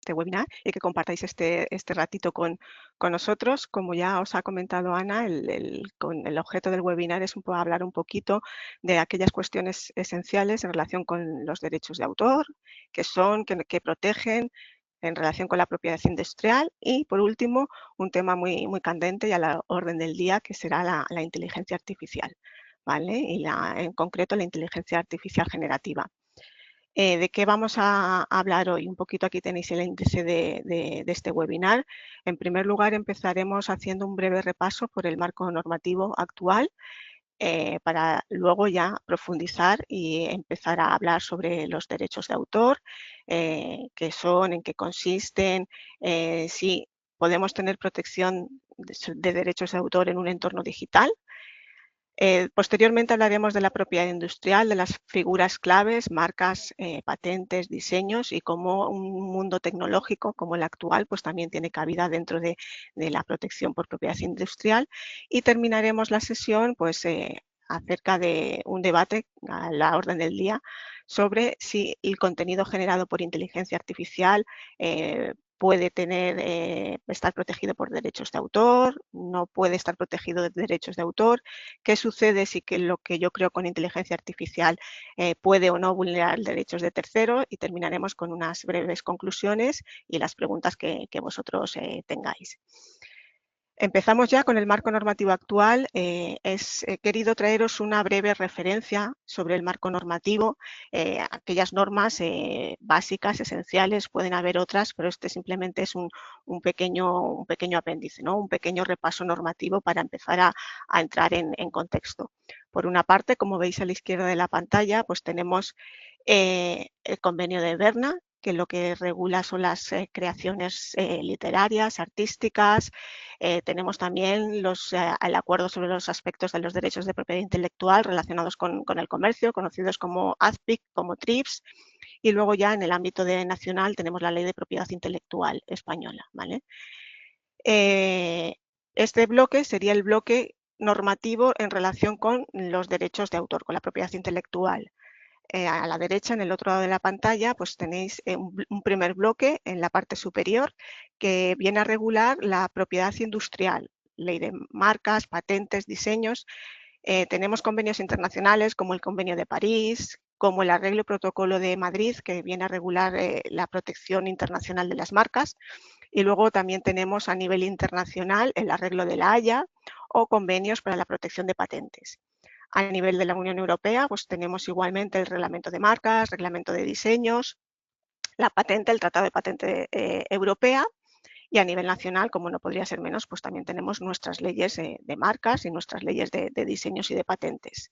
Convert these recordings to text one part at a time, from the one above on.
este webinar y que compartáis este ratito con nosotros. Como ya os ha comentado Ana, el objeto del webinar es hablar un poquito de aquellas cuestiones esenciales en relación con los derechos de autor, qué son, qué protegen, en relación con la propiedad industrial y, por último, un tema muy candente y a la orden del día, que será la inteligencia artificial, ¿vale? Y en concreto la inteligencia artificial generativa. ¿De qué vamos a hablar hoy? Un poquito aquí tenéis el índice de este webinar. En primer lugar, empezaremos haciendo un breve repaso por el marco normativo actual, para luego ya profundizar y empezar a hablar sobre los derechos de autor, qué son, en qué consisten, si podemos tener protección de derechos de autor en un entorno digital. Posteriormente hablaremos de la propiedad industrial, de las figuras claves, marcas, patentes, diseños y cómo un mundo tecnológico como el actual pues también tiene cabida dentro de la protección por propiedad industrial. Y terminaremos la sesión pues acerca de un debate a la orden del día sobre si el contenido generado por inteligencia artificial puede estar protegido por derechos de autor, no puede estar protegido de derechos de autor, qué sucede si lo que yo creo con inteligencia artificial puede o no vulnerar derechos de terceros, y terminaremos con unas breves conclusiones y las preguntas que vosotros tengáis. Empezamos ya con el marco normativo actual. He querido traeros una breve referencia sobre el marco normativo, aquellas normas básicas, esenciales, pueden haber otras, pero este simplemente es un pequeño apéndice, ¿no? Un pequeño repaso normativo para empezar a entrar en contexto. Por una parte, como veis a la izquierda de la pantalla, pues tenemos el convenio de Berna, que lo que regula son las creaciones literarias, artísticas. Tenemos también el acuerdo sobre los aspectos de los derechos de propiedad intelectual relacionados con el comercio, conocidos como AZPIC, como TRIPS, y luego ya en el ámbito nacional tenemos la Ley de Propiedad Intelectual española, ¿vale? Este bloque sería el bloque normativo en relación con los derechos de autor, con la propiedad intelectual. A la derecha, en el otro lado de la pantalla, pues tenéis un primer bloque en la parte superior que viene a regular la propiedad industrial, ley de marcas, patentes, diseños. Tenemos convenios internacionales como el Convenio de París, como el Arreglo y Protocolo de Madrid, que viene a regular la protección internacional de las marcas. Y luego también tenemos a nivel internacional el Arreglo de la Haya o convenios para la protección de patentes. A nivel de la Unión Europea, pues tenemos igualmente el reglamento de marcas, reglamento de diseños, la patente, el Tratado de Patente Europea, y a nivel nacional, como no podría ser menos, pues también tenemos nuestras leyes de marcas y nuestras leyes de diseños y de patentes.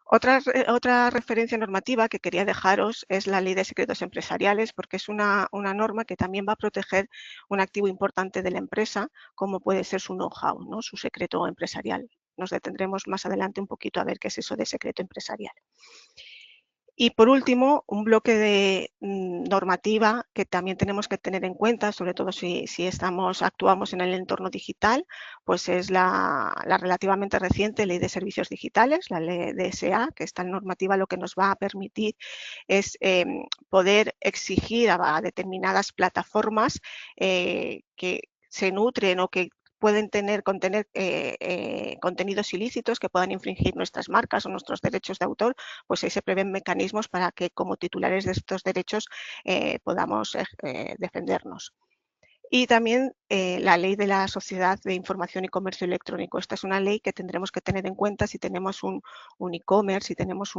Otra referencia normativa que quería dejaros es la Ley de Secretos Empresariales, porque es una norma que también va a proteger un activo importante de la empresa, como puede ser su know-how, ¿no? Su secreto empresarial. Nos detendremos más adelante un poquito a ver qué es eso de secreto empresarial. Y por último, un bloque de normativa que también tenemos que tener en cuenta, sobre todo si actuamos en el entorno digital, pues es la relativamente reciente Ley de Servicios Digitales, la Ley DSA, que esta normativa lo que nos va a permitir es poder exigir a determinadas plataformas que se nutren o que pueden contener contenidos ilícitos que puedan infringir nuestras marcas o nuestros derechos de autor, pues ahí se prevén mecanismos para que como titulares de estos derechos podamos defendernos. Y también la ley de la Sociedad de Información y Comercio Electrónico. Esta es una ley que tendremos que tener en cuenta si tenemos un e-commerce, si tenemos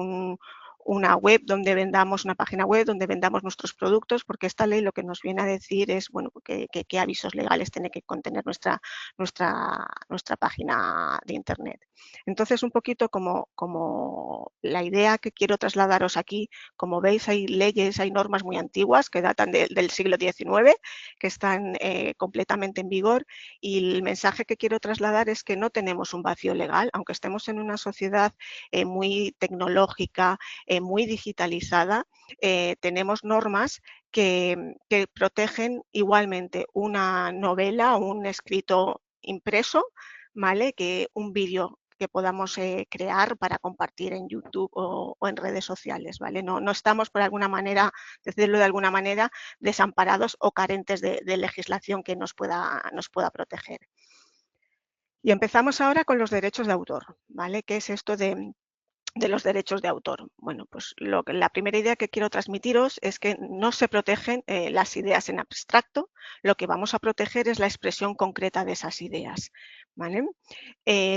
una web donde vendamos, una página web donde vendamos nuestros productos, porque esta ley lo que nos viene a decir es bueno, qué avisos legales tiene que contener nuestra página de Internet. Entonces, un poquito como la idea que quiero trasladaros aquí, como veis, hay leyes, hay normas muy antiguas que datan del siglo XIX, que están completamente en vigor, y el mensaje que quiero trasladar es que no tenemos un vacío legal, aunque estemos en una sociedad muy tecnológica, muy digitalizada, tenemos normas que protegen igualmente una novela o un escrito impreso, ¿vale? Que un vídeo que podamos crear para compartir en YouTube o en redes sociales, ¿vale? No estamos, por alguna manera, decirlo de alguna manera, desamparados o carentes de legislación que nos pueda proteger. Y empezamos ahora con los derechos de autor, ¿vale? ¿Qué es esto de los derechos de autor? Bueno, pues la primera idea que quiero transmitiros es que no se protegen las ideas en abstracto, lo que vamos a proteger es la expresión concreta de esas ideas, ¿vale?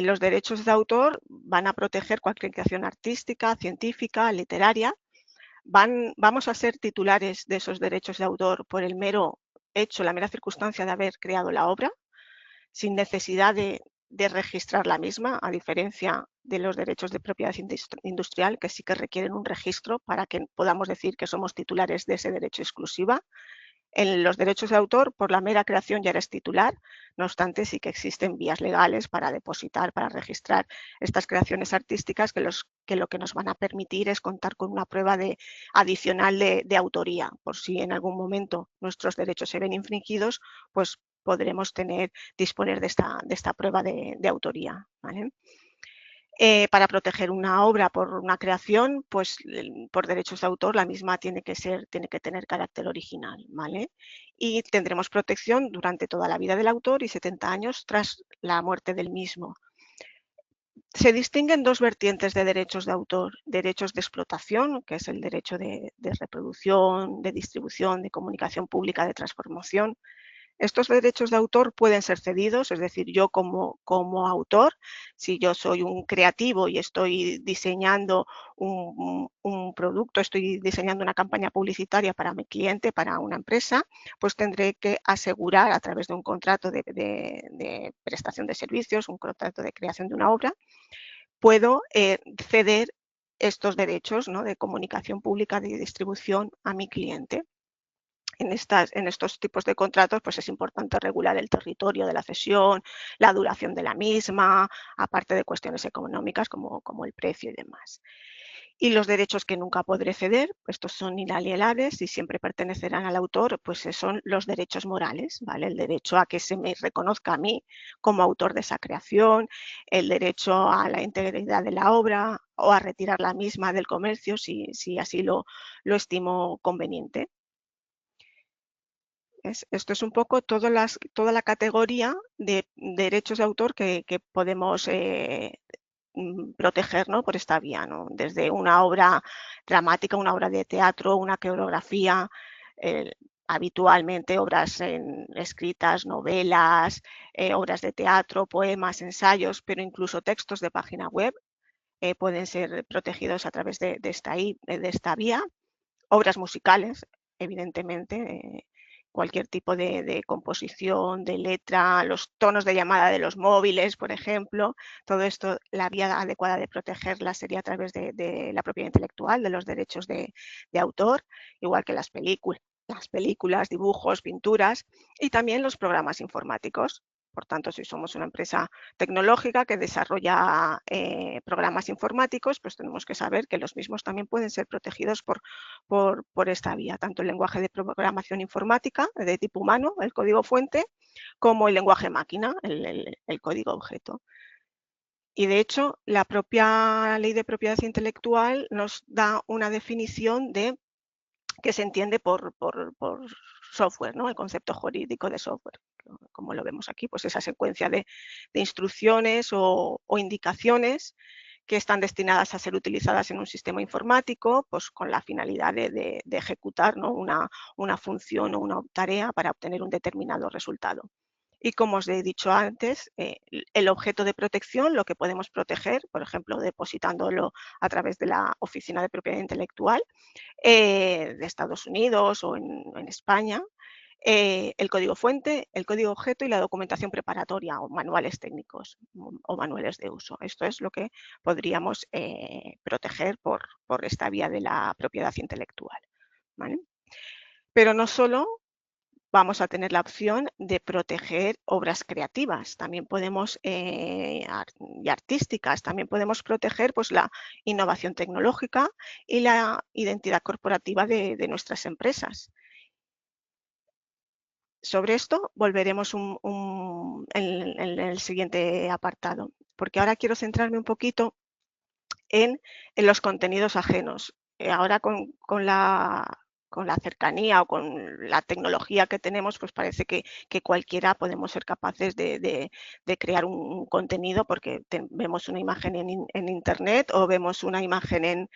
Los derechos de autor van a proteger cualquier creación artística, científica, literaria. Vamos a ser titulares de esos derechos de autor por el mero hecho, la mera circunstancia de haber creado la obra, sin necesidad de registrar la misma, a diferencia de los derechos de propiedad industrial, que sí que requieren un registro para que podamos decir que somos titulares de ese derecho exclusiva. En los derechos de autor, por la mera creación ya eres titular, no obstante sí que existen vías legales para depositar, para registrar estas creaciones artísticas que lo que nos van a permitir es contar con una prueba adicional de autoría. Por si en algún momento nuestros derechos se ven infringidos, pues podremos disponer de esta prueba de autoría, ¿vale? Para proteger una obra por una creación, pues por derechos de autor, la misma tiene que tener carácter original, ¿vale? Y tendremos protección durante toda la vida del autor y 70 años tras la muerte del mismo. Se distinguen dos vertientes de derechos de autor: derechos de explotación, que es el derecho de reproducción, de distribución, de comunicación pública, de transformación. Estos derechos de autor pueden ser cedidos, es decir, yo como autor, si yo soy un creativo y estoy diseñando un producto, estoy diseñando una campaña publicitaria para mi cliente, para una empresa, pues tendré que asegurar a través de un contrato de prestación de servicios, un contrato de creación de una obra, puedo ceder estos derechos, ¿no?, de comunicación pública, de distribución a mi cliente. En estos tipos de contratos, pues es importante regular el territorio de la cesión, la duración de la misma, aparte de cuestiones económicas como el precio y demás. Y los derechos que nunca podré ceder, estos son inalienables y siempre pertenecerán al autor, pues son los derechos morales, ¿vale? El derecho a que se me reconozca a mí como autor de esa creación, el derecho a la integridad de la obra o a retirar la misma del comercio si así lo estimo conveniente. Esto es un poco toda la categoría de derechos de autor que podemos proteger, ¿no?, por esta vía, ¿no? Desde una obra dramática, una obra de teatro, una coreografía, habitualmente obras escritas, novelas, obras de teatro, poemas, ensayos, pero incluso textos de página web pueden ser protegidos a través de esta vía. Obras musicales, evidentemente, cualquier tipo de composición, de letra, los tonos de llamada de los móviles, por ejemplo, todo esto, la vía adecuada de protegerla sería a través de la propiedad intelectual, de los derechos de autor, igual que las películas, dibujos, pinturas y también los programas informáticos. Por tanto, si somos una empresa tecnológica que desarrolla programas informáticos, pues tenemos que saber que los mismos también pueden ser protegidos por esta vía, tanto el lenguaje de programación informática de tipo humano, el código fuente, como el lenguaje máquina, el código objeto. Y de hecho, la propia ley de propiedad intelectual nos da una definición de que se entiende por software, ¿no?, el concepto jurídico de software. Como lo vemos aquí, pues esa secuencia de instrucciones o indicaciones que están destinadas a ser utilizadas en un sistema informático, pues con la finalidad de ejecutar, ¿no?, una función o una tarea para obtener un determinado resultado. Y como os he dicho antes, el objeto de protección, lo que podemos proteger, por ejemplo, depositándolo a través de la Oficina de Propiedad Intelectual de Estados Unidos o en España, el código fuente, el código objeto y la documentación preparatoria o manuales técnicos o manuales de uso. Esto es lo que podríamos proteger por esta vía de la propiedad intelectual, ¿vale? Pero no solo vamos a tener la opción de proteger obras creativas, también podemos, y artísticas, también podemos proteger pues, la innovación tecnológica y la identidad corporativa de nuestras empresas. Sobre esto volveremos en el siguiente apartado. porque ahora quiero centrarme un poquito en los contenidos ajenos. Ahora con la cercanía o con la tecnología que tenemos, pues parece que cualquiera podemos ser capaces de crear un contenido porque vemos una imagen en Internet o vemos una imagen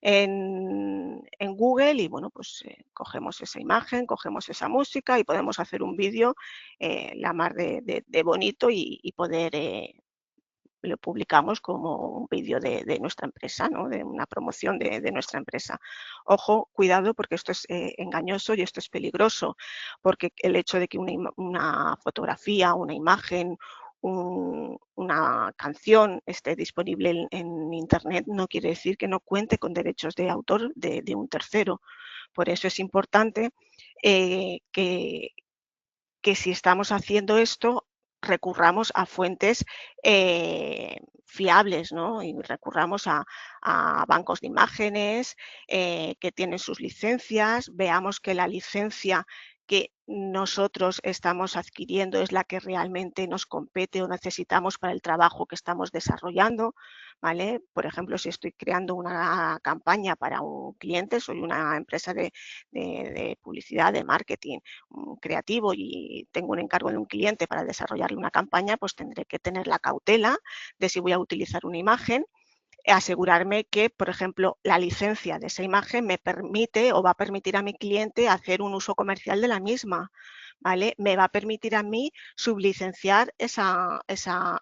en Google y bueno, pues cogemos esa imagen, cogemos esa música y podemos hacer un vídeo la mar de bonito y poder lo publicamos como un vídeo de nuestra empresa, ¿no? De una promoción de nuestra empresa. Ojo, cuidado, porque esto es engañoso y esto es peligroso, porque el hecho de que una fotografía, una imagen, una canción esté disponible en Internet no quiere decir que no cuente con derechos de autor de un tercero. Por eso es importante que si estamos haciendo esto, recurramos a fuentes fiables, ¿no? Y recurramos a bancos de imágenes que tienen sus licencias, veamos que la licencia que nosotros estamos adquiriendo es la que realmente nos compete o necesitamos para el trabajo que estamos desarrollando, ¿vale? Por ejemplo, si estoy creando una campaña para un cliente, soy una empresa de publicidad, de marketing, creativo y tengo un encargo de un cliente para desarrollarle una campaña, pues tendré que tener la cautela de si voy a utilizar una imagen, asegurarme que, por ejemplo, la licencia de esa imagen me permite o va a permitir a mi cliente hacer un uso comercial de la misma, ¿vale? Me va a permitir a mí sublicenciar esa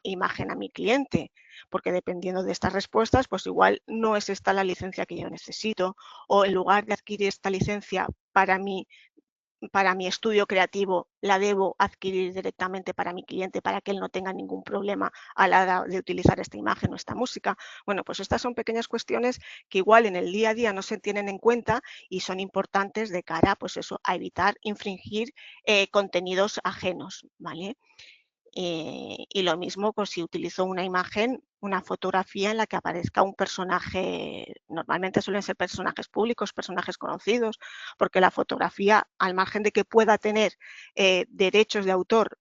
imagen a mi cliente, porque dependiendo de estas respuestas, pues igual no es esta la licencia que yo necesito, o en lugar de adquirir esta licencia para mi estudio creativo la debo adquirir directamente para mi cliente para que él no tenga ningún problema a la hora de utilizar esta imagen o esta música. Bueno, pues estas son pequeñas cuestiones que igual en el día a día no se tienen en cuenta y son importantes de cara, pues eso, a evitar infringir contenidos ajenos, ¿vale? Y lo mismo pues, si utilizo una imagen, una fotografía en la que aparezca un personaje, normalmente suelen ser personajes públicos, personajes conocidos, porque la fotografía, al margen de que pueda tener derechos de autor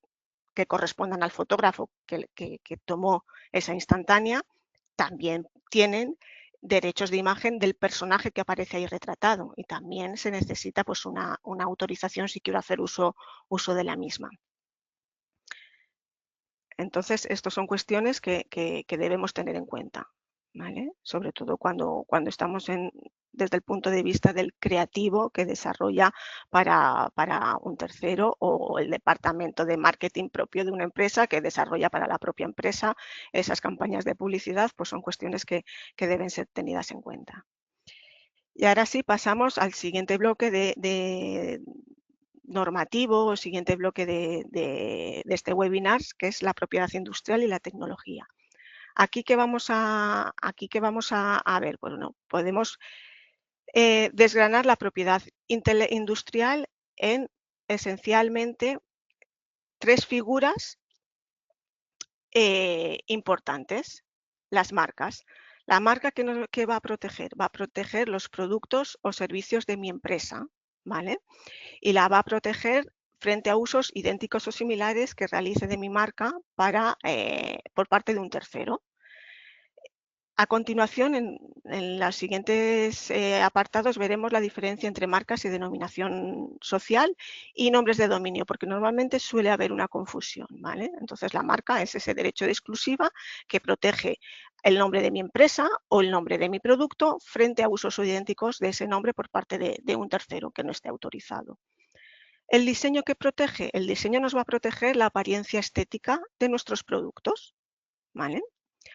que correspondan al fotógrafo que tomó esa instantánea, también tienen derechos de imagen del personaje que aparece ahí retratado y también se necesita pues, una autorización si quiero hacer uso de la misma. Entonces, estas son cuestiones que debemos tener en cuenta, ¿vale? Sobre todo cuando estamos desde el punto de vista del creativo que desarrolla para un tercero o el departamento de marketing propio de una empresa que desarrolla para la propia empresa esas campañas de publicidad, pues son cuestiones que deben ser tenidas en cuenta. Y ahora sí pasamos al siguiente bloque de normativo o siguiente bloque de este webinar, que es la propiedad industrial y la tecnología. Aquí que vamos a ver, bueno, podemos desgranar la propiedad industrial en esencialmente tres figuras importantes. Las marcas. La marca que va a proteger los productos o servicios de mi empresa, ¿vale? Y la va a proteger frente a usos idénticos o similares que realice de mi marca por parte de un tercero. A continuación, en los siguientes apartados veremos la diferencia entre marcas y denominación social y nombres de dominio, porque normalmente suele haber una confusión, ¿vale? Entonces, la marca es ese derecho de exclusiva que protege el nombre de mi empresa o el nombre de mi producto frente a usos idénticos de ese nombre por parte de un tercero que no esté autorizado. ¿El diseño que protege? El diseño nos va a proteger la apariencia estética de nuestros productos, ¿vale?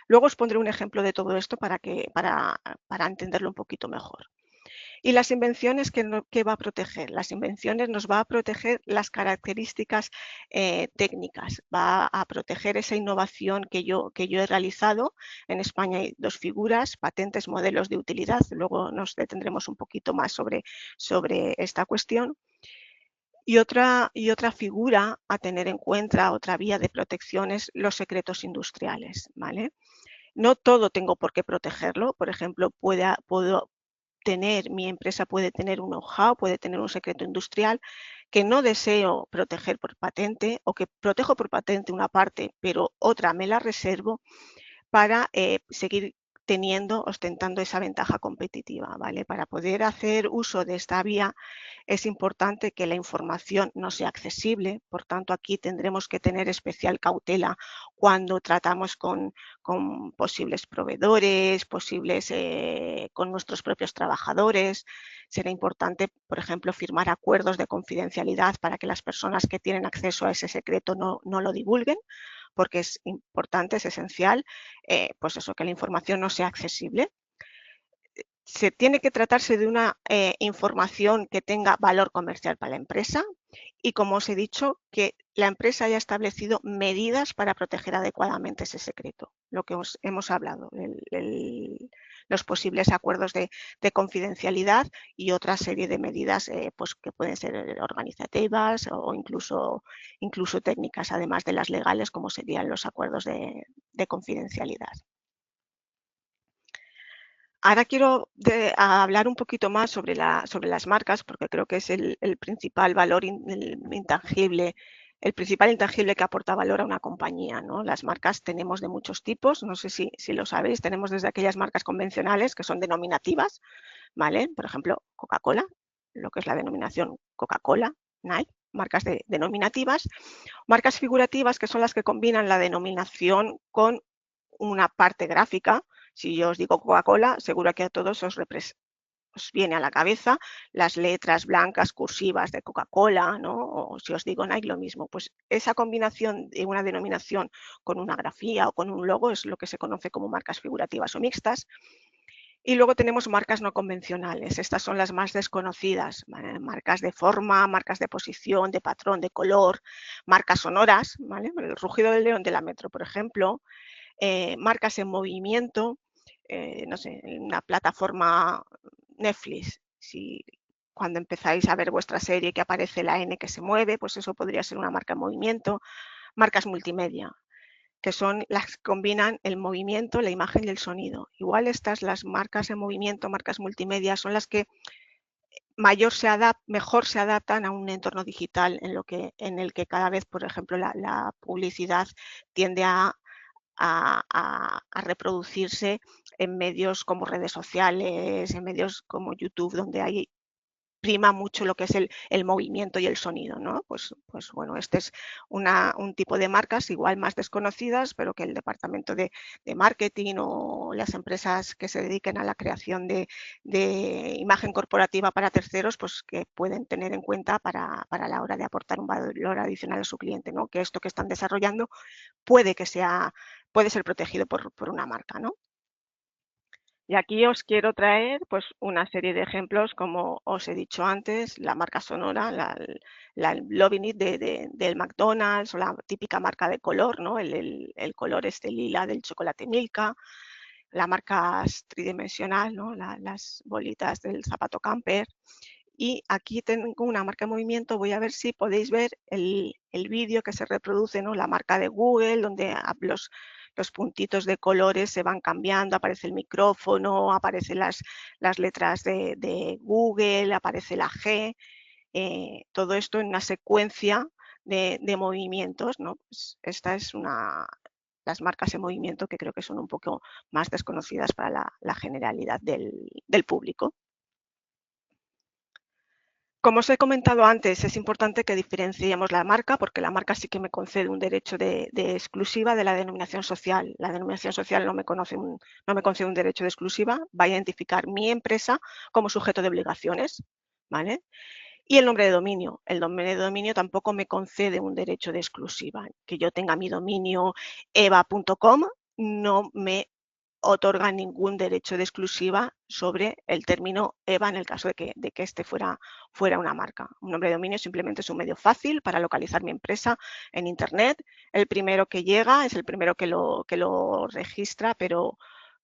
Luego os pondré un ejemplo de todo esto para entenderlo un poquito mejor. ¿Y las invenciones qué va a proteger? Las invenciones nos va a proteger las características técnicas, va a proteger esa innovación que yo he realizado. En España hay dos figuras, patentes, modelos de utilidad. Luego nos detendremos un poquito más sobre esta cuestión. Y otra figura a tener en cuenta, otra vía de protección es los secretos industriales, ¿vale? No todo tengo por qué protegerlo. Por ejemplo, mi empresa puede tener un know-how, puede tener un secreto industrial que no deseo proteger por patente o que protejo por patente una parte, pero otra me la reservo. para seguir ostentando esa ventaja competitiva, ¿vale? Para poder hacer uso de esta vía es importante que la información no sea accesible, por tanto aquí tendremos que tener especial cautela cuando tratamos con posibles proveedores, con nuestros propios trabajadores. Será importante, por ejemplo, firmar acuerdos de confidencialidad para que las personas que tienen acceso a ese secreto no lo divulguen, porque es importante, es esencial, pues eso, que la información no sea accesible. Se tiene que tratarse de una información que tenga valor comercial para la empresa y, como os he dicho, que la empresa haya establecido medidas para proteger adecuadamente ese secreto, lo que os hemos hablado, los posibles acuerdos de confidencialidad y otra serie de medidas pues que pueden ser organizativas o incluso técnicas, además de las legales, como serían los acuerdos de confidencialidad. Ahora quiero hablar un poquito más sobre las marcas, porque creo que es el principal valor intangible, el principal intangible que aporta valor a una compañía, ¿no? Las marcas tenemos de muchos tipos, no sé si lo sabéis, tenemos desde aquellas marcas convencionales que son denominativas, ¿vale? Por ejemplo, Coca-Cola, lo que es la denominación Coca-Cola, Nike, marcas denominativas, marcas figurativas, que son las que combinan la denominación con una parte gráfica. Si yo os digo Coca-Cola, seguro que a todos os viene a la cabeza las letras blancas cursivas de Coca-Cola, ¿no? O si os digo Nike, lo mismo. Pues esa combinación de una denominación con una grafía o con un logo es lo que se conoce como marcas figurativas o mixtas. Y luego tenemos marcas no convencionales. Estas son las más desconocidas. Marcas de forma, marcas de posición, de patrón, de color, marcas sonoras, ¿vale? El rugido del león de la Metro, por ejemplo. Marcas en movimiento, no sé, en una plataforma Netflix, si cuando empezáis a ver vuestra serie que aparece la N que se mueve, pues eso podría ser una marca en movimiento. Marcas multimedia, que son las que combinan el movimiento, la imagen y el sonido. Igual las marcas en movimiento, marcas multimedia, son las que mejor se adaptan a un entorno digital en el que cada vez, por ejemplo, la publicidad tiende a reproducirse en medios como redes sociales, en medios como YouTube, donde prima mucho lo que es el movimiento y el sonido, ¿no? Pues bueno, este es un tipo de marcas igual más desconocidas, pero que el departamento de marketing o las empresas que se dediquen a la creación de imagen corporativa para terceros, pues que pueden tener en cuenta para la hora de aportar un valor adicional a su cliente, ¿no? Que esto que están desarrollando puede ser protegido por una marca, ¿no? Y aquí os quiero traer pues una serie de ejemplos, como os he dicho antes, la marca sonora, la Loving It del McDonald's, o la típica marca de color, ¿no? El color lila del chocolate Milka, la marca tridimensional, ¿no? Las bolitas del zapato camper. Y aquí tengo una marca en movimiento, voy a ver si podéis ver el vídeo que se reproduce, ¿no? La marca de Google, donde los puntitos de colores se van cambiando, aparece el micrófono, aparecen las letras de Google, aparece la G, todo esto en una secuencia de movimientos, ¿no? Pues esta es las marcas en movimiento que creo que son un poco más desconocidas para la generalidad del público. Como os he comentado antes, es importante que diferenciemos la marca, porque la marca sí que me concede un derecho de exclusiva de la denominación social. La denominación social no me concede un derecho de exclusiva, va a identificar mi empresa como sujeto de obligaciones, ¿vale? Y el nombre de dominio. El nombre de dominio tampoco me concede un derecho de exclusiva. Que yo tenga mi dominio eva.com no me otorga ningún derecho de exclusiva sobre el término EVA en el caso de que este fuera una marca. Un nombre de dominio simplemente es un medio fácil para localizar mi empresa en Internet. El primero que llega es el primero que lo registra, pero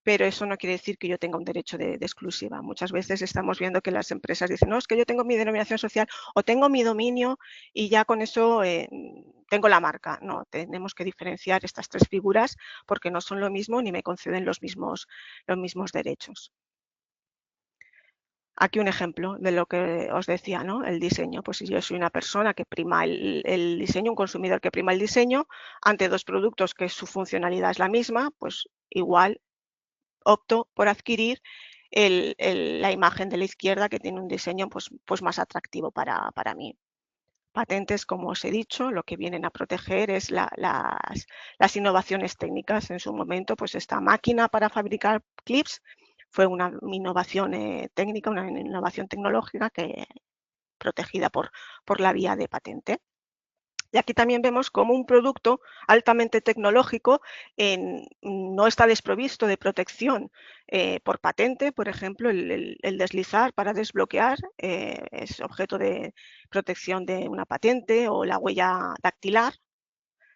eso no quiere decir que yo tenga un derecho de exclusiva. Muchas veces estamos viendo que las empresas dicen, no, es que yo tengo mi denominación social o tengo mi dominio y ya con eso tengo la marca. No, tenemos que diferenciar estas tres figuras porque no son lo mismo ni me conceden los mismos derechos. Aquí un ejemplo de lo que os decía, ¿no? El diseño. Pues si yo soy una persona que prima el diseño, un consumidor que prima el diseño, ante dos productos que su funcionalidad es la misma, pues igual opto por adquirir la imagen de la izquierda, que tiene un diseño pues más atractivo para mí. Patentes, como os he dicho, lo que vienen a proteger es las innovaciones técnicas. En su momento, pues esta máquina para fabricar clips fue una innovación técnica, una innovación tecnológica protegida por la vía de patente. Y aquí también vemos cómo un producto altamente tecnológico no está desprovisto de protección por patente. Por ejemplo, el deslizar para desbloquear es objeto de protección de una patente, o la huella dactilar,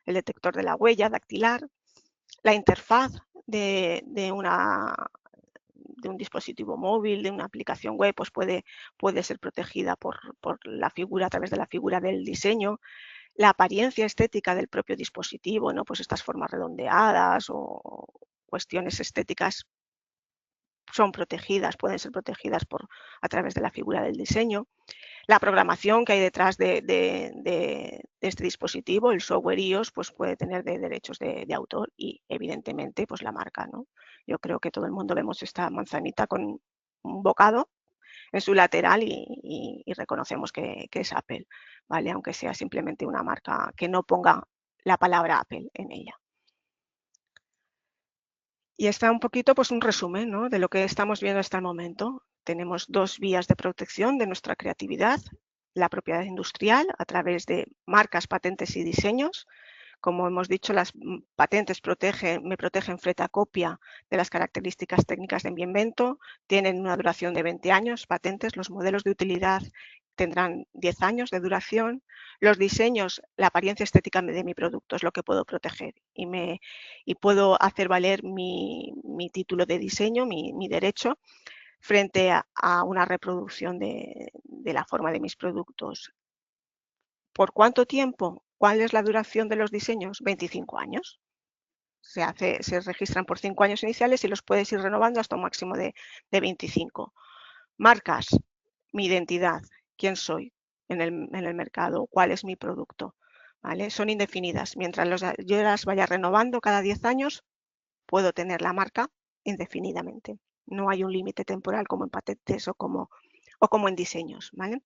el detector de la huella dactilar, la interfaz de un dispositivo móvil, de una aplicación web, pues puede ser protegida por la figura, a través de la figura del diseño. La apariencia estética del propio dispositivo, ¿no? Pues estas formas redondeadas o cuestiones estéticas son protegidas, pueden ser protegidas a través de la figura del diseño. La programación que hay detrás de este dispositivo, el software iOS, pues puede tener derechos de autor, y evidentemente pues la marca, ¿no? Yo creo que todo el mundo vemos esta manzanita con un bocado en su lateral y reconocemos que es Apple, ¿vale? Aunque sea simplemente una marca que no ponga la palabra Apple en ella. Y está un poquito pues un resumen, ¿no?, de lo que estamos viendo hasta el momento. Tenemos dos vías de protección de nuestra creatividad: la propiedad industrial a través de marcas, patentes y diseños. Como hemos dicho, las patentes me protegen frente a copia de las características técnicas de mi invento. Tienen una duración de 20 años, patentes. Los modelos de utilidad tendrán 10 años de duración. Los diseños, la apariencia estética de mi producto es lo que puedo proteger, y puedo hacer valer mi título de diseño, mi derecho, frente a una reproducción de la forma de mis productos. ¿Por cuánto tiempo? ¿Cuál es la duración de los diseños? 25 años. Se registran por 5 años iniciales y los puedes ir renovando hasta un máximo de 25. Marcas, mi identidad, quién soy en el mercado, cuál es mi producto, ¿vale? Son indefinidas. Mientras yo las vaya renovando cada 10 años, puedo tener la marca indefinidamente. No hay un límite temporal como en patentes o como en diseños, ¿vale?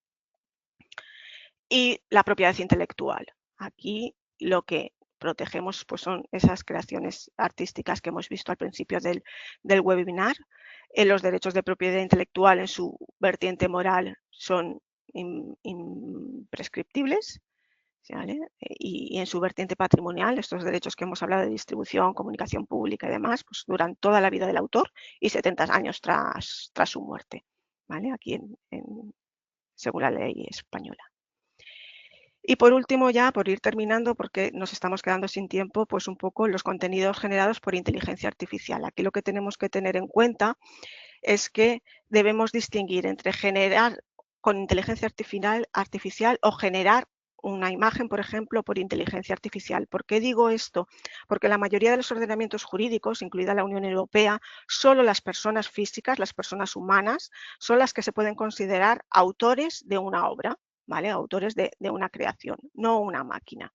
Y la propiedad intelectual. Aquí lo que protegemos pues son esas creaciones artísticas que hemos visto al principio del webinar. Los derechos de propiedad intelectual en su vertiente moral son imprescriptibles, ¿vale? Y en su vertiente patrimonial, estos derechos que hemos hablado de distribución, comunicación pública y demás, pues duran toda la vida del autor y 70 años tras su muerte, ¿vale? Aquí según la ley española. Y por último, ya por ir terminando, porque nos estamos quedando sin tiempo, pues un poco los contenidos generados por inteligencia artificial. Aquí lo que tenemos que tener en cuenta es que debemos distinguir entre generar con inteligencia artificial o generar una imagen, por ejemplo, por inteligencia artificial. ¿Por qué digo esto? Porque la mayoría de los ordenamientos jurídicos, incluida la Unión Europea, solo las personas físicas, las personas humanas, son las que se pueden considerar autores de una obra, ¿vale? Autores de una creación, no una máquina.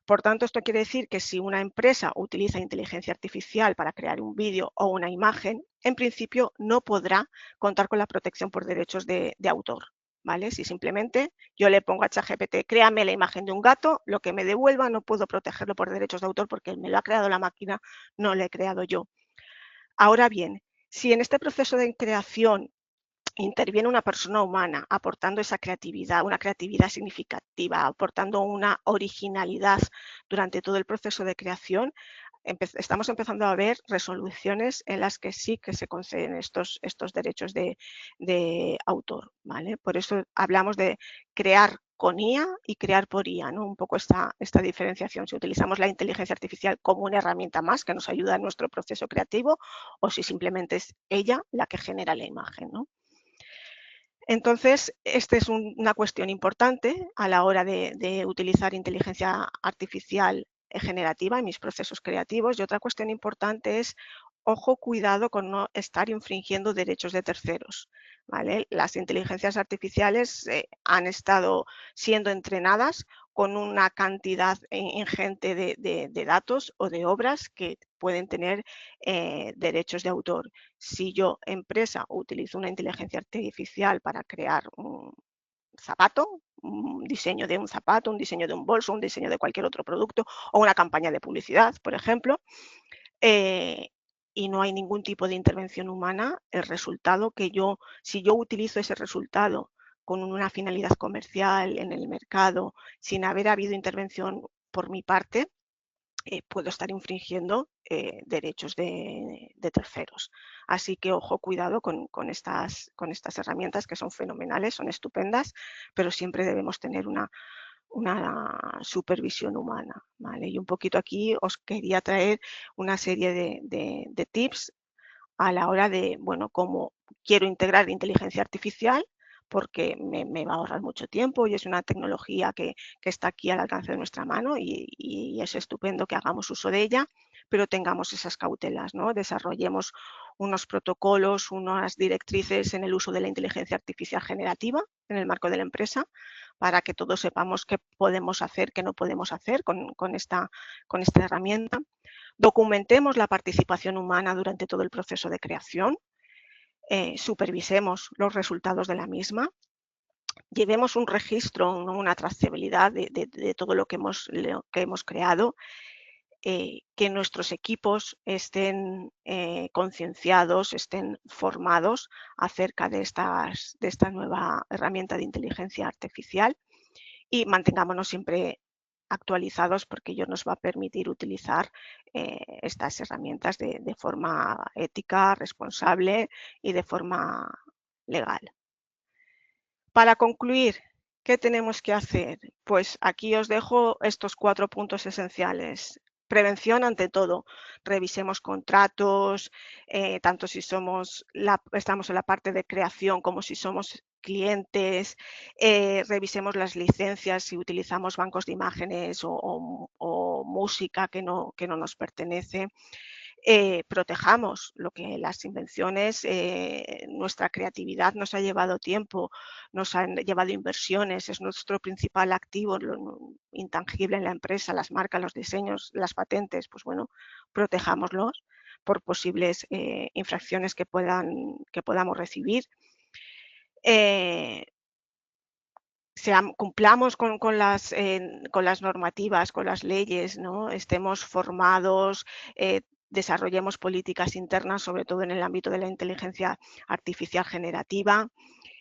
Por tanto, esto quiere decir que si una empresa utiliza inteligencia artificial para crear un vídeo o una imagen, en principio no podrá contar con la protección por derechos de autor, ¿vale? Si simplemente yo le pongo a ChatGPT, créame la imagen de un gato, lo que me devuelva no puedo protegerlo por derechos de autor porque me lo ha creado la máquina, no lo he creado yo. Ahora bien, si en este proceso de creación interviene una persona humana aportando esa creatividad, una creatividad significativa, aportando una originalidad durante todo el proceso de creación, estamos empezando a ver resoluciones en las que sí que se conceden estos derechos de autor, ¿vale? Por eso hablamos de crear con IA y crear por IA, ¿no? Un poco esta diferenciación, si utilizamos la inteligencia artificial como una herramienta más que nos ayuda en nuestro proceso creativo, o si simplemente es ella la que genera la imagen, ¿no? Entonces, esta es una cuestión importante a la hora de utilizar inteligencia artificial generativa en mis procesos creativos. Y otra cuestión importante es, ojo, cuidado con no estar infringiendo derechos de terceros, ¿vale? Las inteligencias artificiales han estado siendo entrenadas con una cantidad ingente de datos o de obras que pueden tener derechos de autor. Si yo, empresa, utilizo una inteligencia artificial para crear un zapato, un diseño de un zapato, un diseño de un bolso, un diseño de cualquier otro producto o una campaña de publicidad, por ejemplo, y no hay ningún tipo de intervención humana, el resultado si yo utilizo ese resultado con una finalidad comercial en el mercado, sin haber habido intervención por mi parte, puedo estar infringiendo derechos de terceros. Así que, ojo, cuidado con estas herramientas que son fenomenales, son estupendas, pero siempre debemos tener una supervisión humana, ¿vale? Y un poquito aquí os quería traer una serie de tips a la hora de, bueno, cómo quiero integrar inteligencia artificial porque me va a ahorrar mucho tiempo y es una tecnología que está aquí al alcance de nuestra mano y es estupendo que hagamos uso de ella, pero tengamos esas cautelas, ¿no? Desarrollemos unos protocolos, unas directrices en el uso de la inteligencia artificial generativa en el marco de la empresa para que todos sepamos qué podemos hacer, qué no podemos hacer con esta herramienta. Documentemos la participación humana durante todo el proceso de creación, supervisemos los resultados de la misma, llevemos un registro, una trazabilidad de todo lo que hemos creado, que nuestros equipos estén concienciados, estén formados acerca de esta nueva herramienta de inteligencia artificial y mantengámonos siempre actualizados porque ello nos va a permitir utilizar estas herramientas de forma ética, responsable y de forma legal. Para concluir, ¿qué tenemos que hacer? Pues aquí os dejo estos 4 puntos esenciales. Prevención ante todo. Revisemos contratos, tanto si estamos en la parte de creación como si somos clientes, revisemos las licencias si utilizamos bancos de imágenes o música que no nos pertenece. Protejamos lo que las invenciones, nuestra creatividad nos ha llevado tiempo, nos han llevado inversiones, es nuestro principal activo, lo intangible en la empresa, las marcas, los diseños, las patentes, pues bueno, protejámoslos por posibles infracciones que podamos recibir. Cumplamos con las normativas, con las leyes, ¿no? Estemos formados, desarrollemos políticas internas, sobre todo en el ámbito de la inteligencia artificial generativa,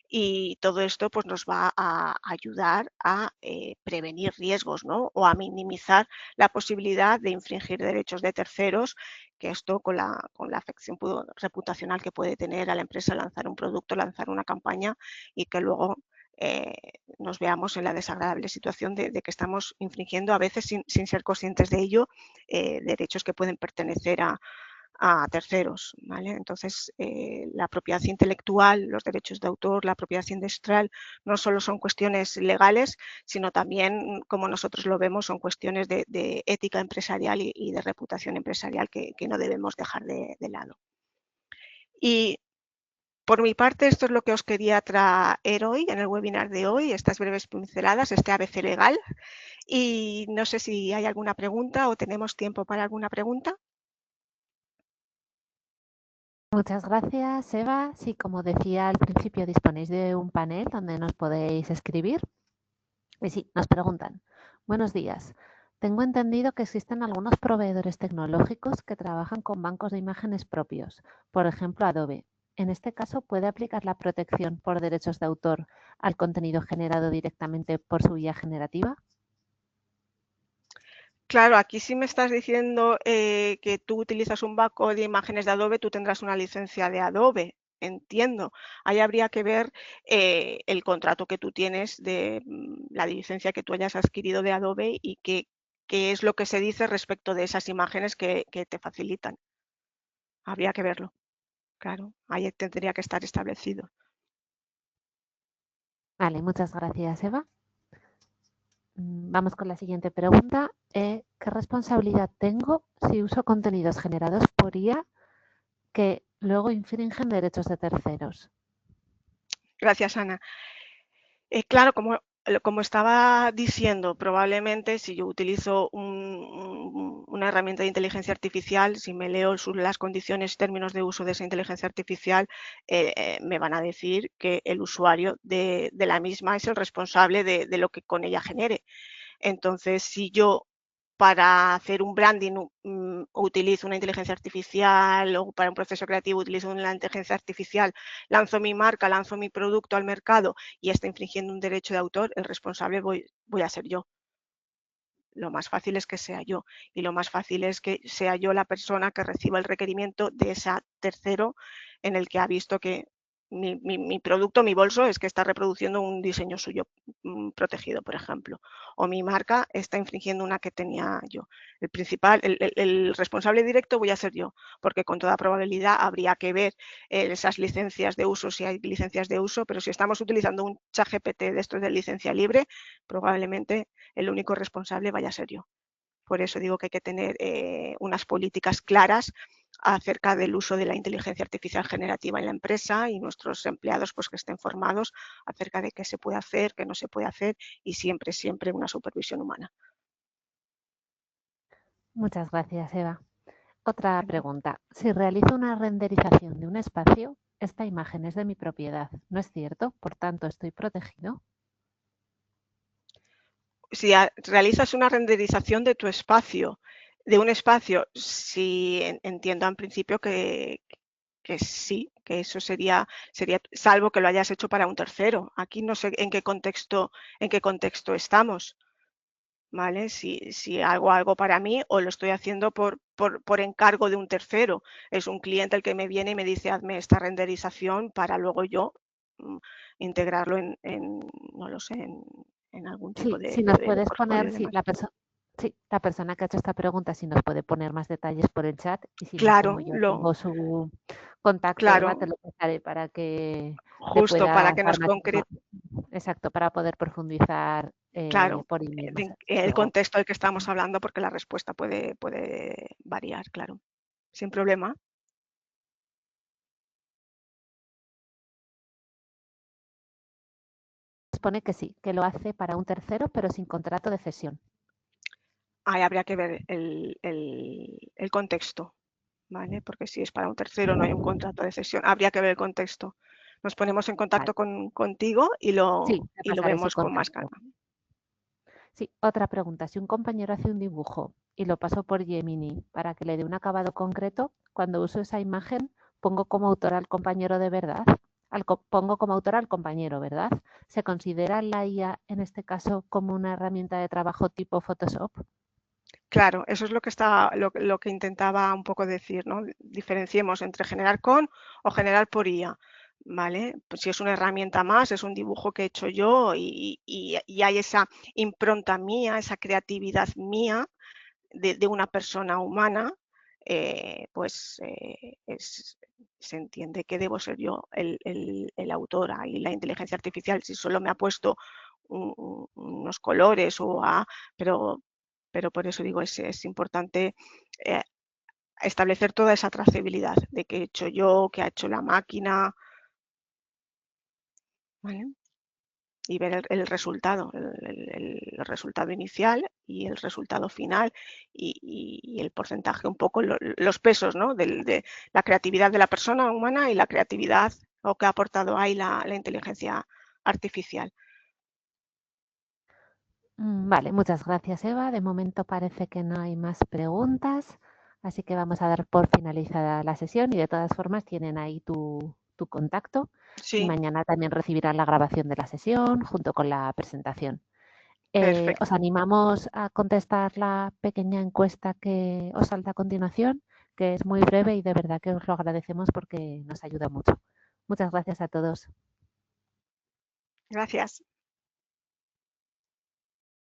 y todo esto pues, nos va a ayudar a prevenir riesgos, ¿no? O a minimizar la posibilidad de infringir derechos de terceros, que esto con la afección reputacional que puede tener a la empresa lanzar un producto, lanzar una campaña y que luego nos veamos en la desagradable situación de que estamos infringiendo, a veces sin ser conscientes de ello, derechos que pueden pertenecer a terceros, ¿vale? Entonces, la propiedad intelectual, los derechos de autor, la propiedad industrial, no solo son cuestiones legales, sino también, como nosotros lo vemos, son cuestiones de ética empresarial y de reputación empresarial que no debemos dejar de lado. Y por mi parte, esto es lo que os quería traer hoy en el webinar de hoy, estas breves pinceladas, este ABC legal. Y no sé si hay alguna pregunta o tenemos tiempo para alguna pregunta. Muchas gracias, Eva. Sí, como decía al principio, disponéis de un panel donde nos podéis escribir. Y sí, nos preguntan. Buenos días. Tengo entendido que existen algunos proveedores tecnológicos que trabajan con bancos de imágenes propios, por ejemplo, Adobe. En este caso, ¿puede aplicar la protección por derechos de autor al contenido generado directamente por su IA generativa? Claro, aquí sí me estás diciendo que tú utilizas un banco de imágenes de Adobe, tú tendrás una licencia de Adobe, entiendo. Ahí habría que ver el contrato que tú tienes de la licencia que tú hayas adquirido de Adobe y qué es lo que se dice respecto de esas imágenes que te facilitan. Habría que verlo, claro, ahí tendría que estar establecido. Vale, muchas gracias, Eva. Vamos con la siguiente pregunta. ¿Qué responsabilidad tengo si uso contenidos generados por IA que luego infringen derechos de terceros? Gracias, Ana. Claro, como como estaba diciendo, probablemente si yo utilizo una herramienta de inteligencia artificial, si me leo las condiciones y términos de uso de esa inteligencia artificial, me van a decir que el usuario de la misma es el responsable de lo que con ella genere. Entonces, si yo para hacer un branding utilizo una inteligencia artificial o para un proceso creativo utilizo una inteligencia artificial, lanzo mi marca, lanzo mi producto al mercado y está infringiendo un derecho de autor, el responsable voy a ser yo. Lo más fácil es que sea yo y lo más fácil es que sea yo la persona que reciba el requerimiento de ese tercero en el que ha visto que mi producto, mi bolso, es que está reproduciendo un diseño suyo protegido, por ejemplo, o mi marca está infringiendo una que tenía yo. El principal, el responsable directo voy a ser yo, porque con toda probabilidad habría que ver esas licencias de uso, si hay licencias de uso, pero si estamos utilizando un ChatGPT de estos de licencia libre, probablemente el único responsable vaya a ser yo. Por eso digo que hay que tener unas políticas claras acerca del uso de la inteligencia artificial generativa en la empresa y nuestros empleados pues que estén formados acerca de qué se puede hacer, qué no se puede hacer y siempre, siempre una supervisión humana. Muchas gracias, Eva. Otra pregunta. Si realizo una renderización de un espacio, esta imagen es de mi propiedad, ¿no es cierto? Por tanto, ¿estoy protegido? Si realizas una renderización de tu espacio, de un espacio, sí entiendo en principio que sí, que eso sería, salvo que lo hayas hecho para un tercero. Aquí no sé en qué contexto estamos, ¿vale? Si hago algo para mí o lo estoy haciendo por encargo de un tercero. Es un cliente el que me viene y me dice, hazme esta renderización para luego yo integrarlo no lo sé, en algún tipo Sí, de, si nos de puedes portfolio poner, y demás. sí, la persona que ha hecho esta pregunta, si nos puede poner más detalles por el chat y si no, como Claro, yo tengo su contacto, Eva, te claro, lo pasaré para que te justo pueda para que dar nos más concrete, exacto, para poder profundizar claro, por email más el luego. contexto del que estamos hablando, porque la respuesta puede variar, claro, sin problema. Pone que sí, que lo hace para un tercero, pero sin contrato de cesión. Ahí habría que ver el contexto, ¿vale? Porque si es para un tercero no hay un contrato de cesión, habría que ver el contexto. Nos ponemos en Vale. contacto contigo y Sí, te lo pasaré su vemos con más contacto. calma. Sí, otra pregunta. Si un compañero hace un dibujo y lo paso por Gemini para que le dé un acabado concreto, cuando uso esa imagen pongo como autor al compañero de verdad. Pongo como autor al compañero, ¿verdad? ¿Se considera la IA en este caso como una herramienta de trabajo tipo Photoshop? Claro, eso es lo que intentaba un poco decir, ¿no? Diferenciemos entre generar con o generar por IA, ¿vale? Pues si es una herramienta más, es un dibujo que he hecho yo y hay esa impronta mía, esa creatividad mía de una persona humana, pues se entiende que debo ser yo el autor y la inteligencia artificial, si solo me ha puesto unos colores pero, pero por eso digo, es importante eh, establecer toda esa trazabilidad de qué he hecho yo, qué ha hecho la máquina, ¿vale? Y ver el resultado, el resultado inicial y el resultado final y el porcentaje, un poco los pesos, ¿no? De la creatividad de la persona humana y la creatividad o que ha aportado ahí la inteligencia artificial. Vale, muchas gracias, Eva. De momento parece que no hay más preguntas, así que vamos a dar por finalizada la sesión y de todas formas tienen ahí tu contacto y Sí, mañana también recibirán la grabación de la sesión junto con la presentación. Os perfecto. animamos a contestar la pequeña encuesta que os salta a continuación, que es muy breve y de verdad que os lo agradecemos porque nos ayuda mucho. Muchas gracias a todos. Gracias.